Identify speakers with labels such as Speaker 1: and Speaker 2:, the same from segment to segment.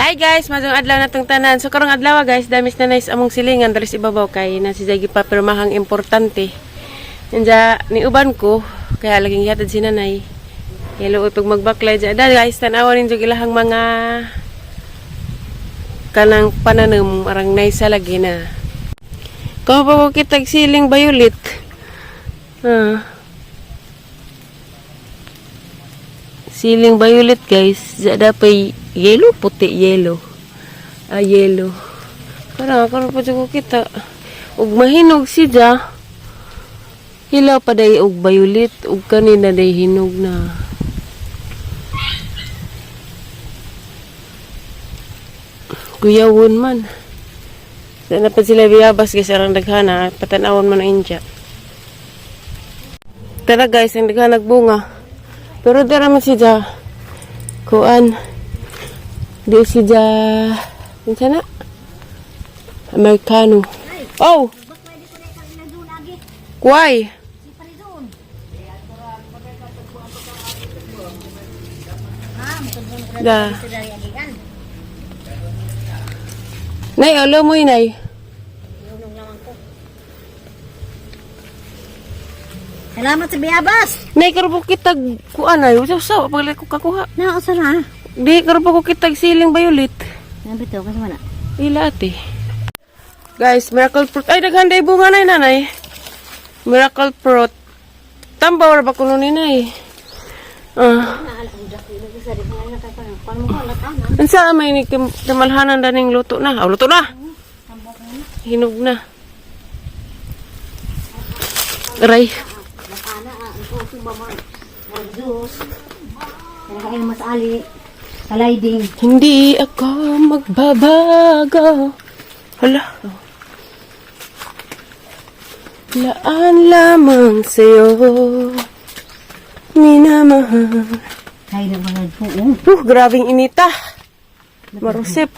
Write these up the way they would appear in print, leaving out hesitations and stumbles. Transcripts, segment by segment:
Speaker 1: Hi guys, madung adlaw natong tanan. So karong adlaw guys, damis na nice among silingan diri sa ibabaw kay na si Jagi pa pirmahang importante. Nanja ni uban ko kaya laging yatad si nanay. Hello pag magbaklay dyan. Guys, tanawan ninyo ilahang mga kanang pananam arang nice lagi na. Kung pa ko kitag siling violet. Siling violet guys, jada pa yellow, puti yellow. Yellow. Karang pa ko kita. Ug mahinog siya. Hilaw pa day og violet, ug kanina day hinog na. Kuyawon man. Sana pa sila biyabas guys, arang daghana, patanawon man ang India. Tara guys, ang daghana nagbunga. Pero dara man siya kuan di siya sana Americano. Oh, why? Da. Nay, alo mo inay.
Speaker 2: Salamat sa biyabas.
Speaker 1: Nay, karon po kitag kuan ay, usaw pagli ko kakuha.
Speaker 2: Na asa na?
Speaker 1: Di karon po ko kitag siling violet.
Speaker 2: Nabi to kasi mana.
Speaker 1: Ila ate. Guys, miracle fruit. Ay, daghanday bunga na nanay. Miracle fruit. Tambaw ra ba kuno ni nay? Unsa may ni kamalhanan daning luto na? Luto na. Hinog na. Aray.
Speaker 2: Mas ali. Sliding.
Speaker 1: Hindi ako magbabago. Hala. Laan lamang sa'yo. Minamahal.
Speaker 2: Hay na mga po.
Speaker 1: Grabing inita. Marusip.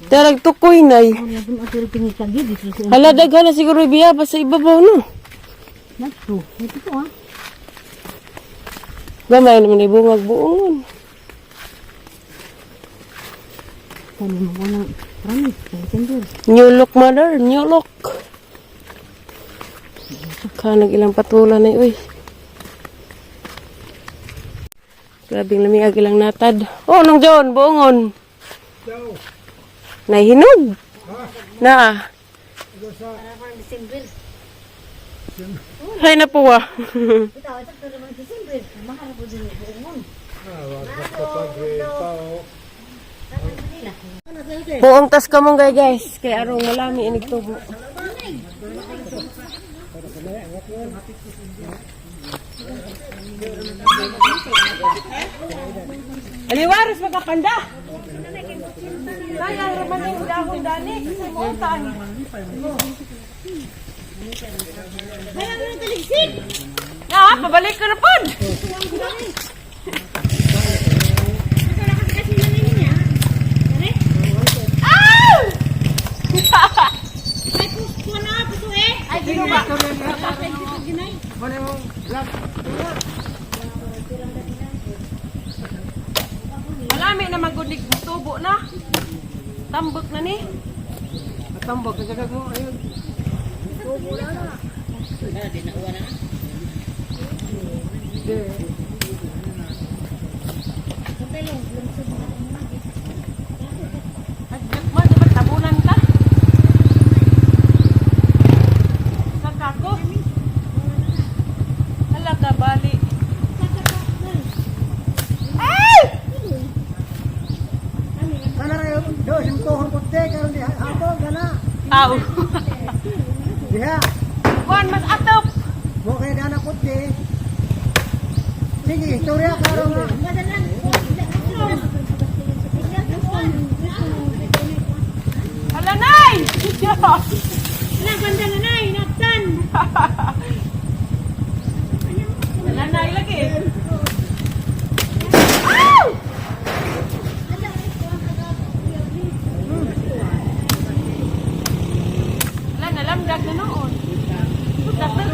Speaker 1: Darag tukoy nay. Hala, daghan na siguro biyabas sa ibabaw no.
Speaker 2: Nato. Ito to ah.
Speaker 1: Gamay naman ibungag buongon.
Speaker 2: Kami mo ko ng promise.
Speaker 1: New look mother, new look. Kanag ilang patulan na uy. Grabing lamig ilang natad. Oh, nung John, buongon. Nahinog. Na. Hay na po ah. Buong tas ka mong guys. Kaya arong malami inig tubo. Aliwaris magkapanda. Kaya raman yung dahon dani. Kasi muutan. Kaya nga taligsik. Pabalik ko na po. Ay, gino ba? Malami na magulig tubo na. Tambok na ni. Tambok, kagagag mo. Ayun. Tubo na na. Di na uwan na. Hindi. Agyak mo, dapat tabunan ka. Nakako. Hala ka, bali. Ay!
Speaker 3: Kana rayo, do simkohon putte karon di hapon kana.
Speaker 1: Aw.
Speaker 3: Diha,
Speaker 1: Kuan mas atop.
Speaker 3: mo kay dana putte. Sige, istorya karon nga.
Speaker 1: Hala, nay!
Speaker 2: Wala ganda na nay, naptan.
Speaker 1: Hala, nay lagi. Aw! Hala, nalamdag na noon. Dapat.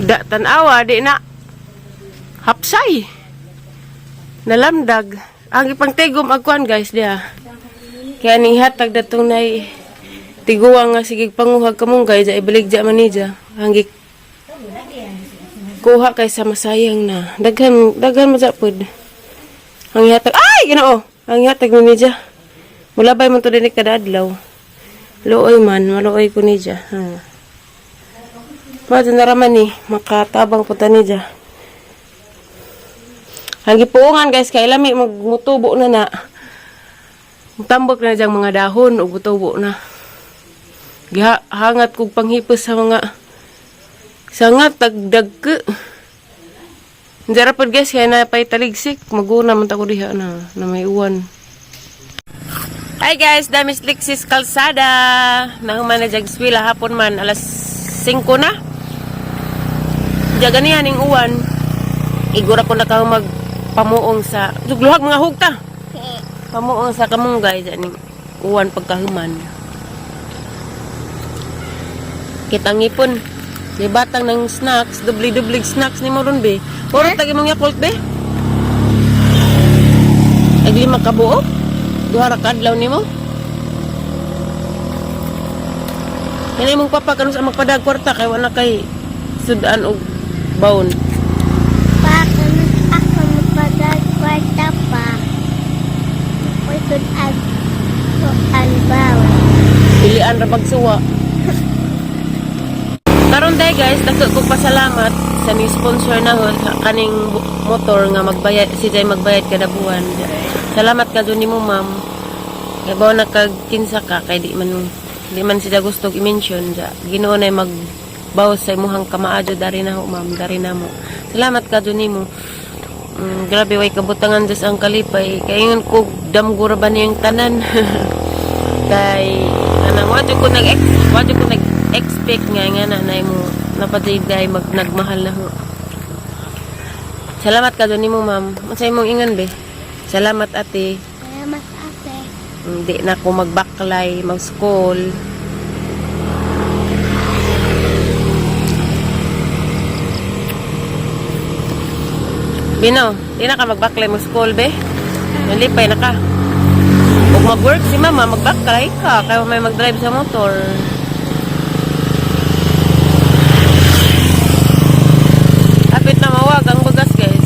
Speaker 1: Da tanawa di na hapsay. Nalamdag. Ang ipangtigom agkuan guys dia. Kaya ning hatag datong nay tiguang nga sige panguhag kamunggay ja ibaligja man niya. Hanggi kuha kay sa masayang na. Daghan mo pod. Ang hatag ay Ginoo. Ang hatag ni niya. Mulabay man to dinhi kada adlaw. Luoy man, maluoy ko niya. Mado naraman ni makatabang po ta niya. Ang gipuungan guys kay lami magmutubo na. Tambok na diyang mga dahon o mutubo na. Hangat kog panghipos sa mga sangat tagdag. Jarapod guys kaya na pay taligsik maguna man ta ko diha na may uwan. Hi guys, Damis Lixis Kalsada. Nahuman na jag eskwela hapon man alas 5 na. Jaganihan ning uwan. Igura ko na ka pamuong sa dugluhag mga hugta. Pamuong sa kamunggay ning uwan pagkahuman. Kitang ipon. Di batang ng snacks, dubli-dublig snacks ni mo ron be. Puro tagi mong Yakult be. Ag 5 ka buo. Duha ra ka adlaw nimo. Kani mong papa kanus ang magpadag kwarta kay wala kay sudan og baon. Pilian ra magsuwa. Karon day guys, dagko kog pasalamat sa ni sponsor na kaning motor nga magbayad si Jay magbayad kada buwan. Salamat ka dun nimo ma'am. Kay bawo na kag kinsa ka kay di man sila gusto i-mention ja. Ginoo na magbawas sa imuhang kamaadyo dari na ho ma'am, dari na mo. Salamat ka dun nimo. Grabe way kabutangan Diyos ang kalipay. Kaya yun ko damgura ba niyang tanan. Kay anang wadyo ko nag-expect nga nanay mo napaday nagmahal na ho. Salamat ka doon nimo ma'am. Masay mong ingon be. Salamat ate.
Speaker 2: Salamat ate.
Speaker 1: Hindi na ako magbaklay, mag-school. Bino, di na ka magbaklay mo school be? Nalipay na ka. Kung mag-work si mama, magbaklay ka. Kaya may mag-drive sa motor. Kapit na mawag ang bugas guys.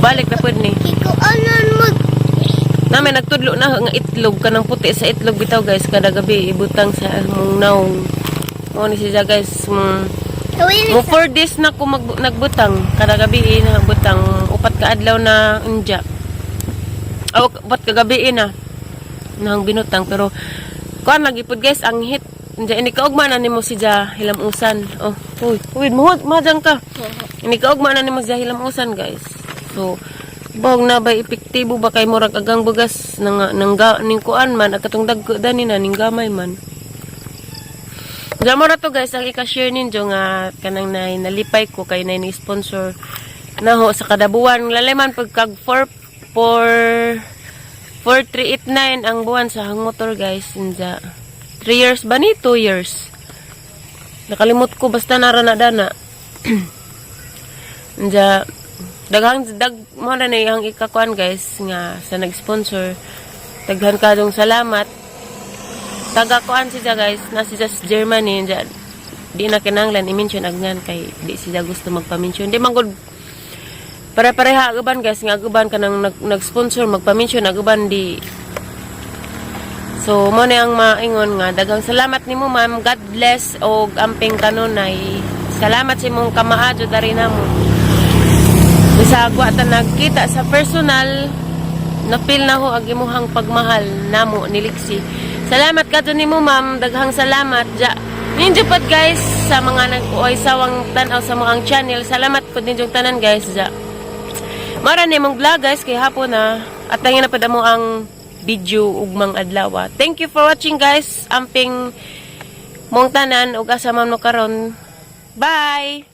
Speaker 1: Balik na pwede ni.
Speaker 2: Ikuanan mo.
Speaker 1: Namin nagtudlo na nga itlog ka ng puti sa itlog bitaw guys. Kada gabi ibutang sa mong naong. O ni siya guys. Mo 4 days na ko nagbutang. Kada gabi nagbutang. Upat ka adlaw na unja. Upat ka gabi na. Nang binutang. Pero kuan lagi po guys. Ang hit. Ini kaugmanan ni mo siya hilamusan. Oh, uy, mahadang ka. Ini kaugmanan ni mo siya hilamusan guys. So, bawag na ba epektibo ba kay murag agang bugas ning kuan man at katong dagko dani na ning gamay man. Damo ra to guys ang ika-share ninyo nga kanang nalipay ko kay ni sponsor naho sa kada buwan laleman pagkag 4389 ang buwan sa hang motor guys inja 3 years ba ni 2 years. Nakalimot ko basta nara na dana. Inja daghang mo na ang ikakuan guys nga sa nag-sponsor. Daghan kadong salamat. Taga-kuan siya guys na siya sa Germany. Di na kinanglan i-mention agnan kay di siya gusto magpa-mention. Di man gud pare-pareha aguban guys nga aguban ka nang nag-sponsor magpa-mention aguban di. So mo na ang maingon nga daghang salamat nimo ma'am. God bless og amping kanunay. Salamat sa imong kamaadyo dari namo. Sa agwatan nagkita sa personal napil na ho ang imuhang pagmahal namo ni Lixi. Salamat ka dun nimo ma'am, daghang salamat ja. Ninyo pod guys sa mga nag-uoy sawang tanaw sa mga channel. Salamat pod ninyong tanan guys ja. Mara ni mong vlog guys kay hapon na at tangin na pud mo ang video ugmang adlaw. Thank you for watching guys. Amping mong tanan ug asa man mo karon. Bye.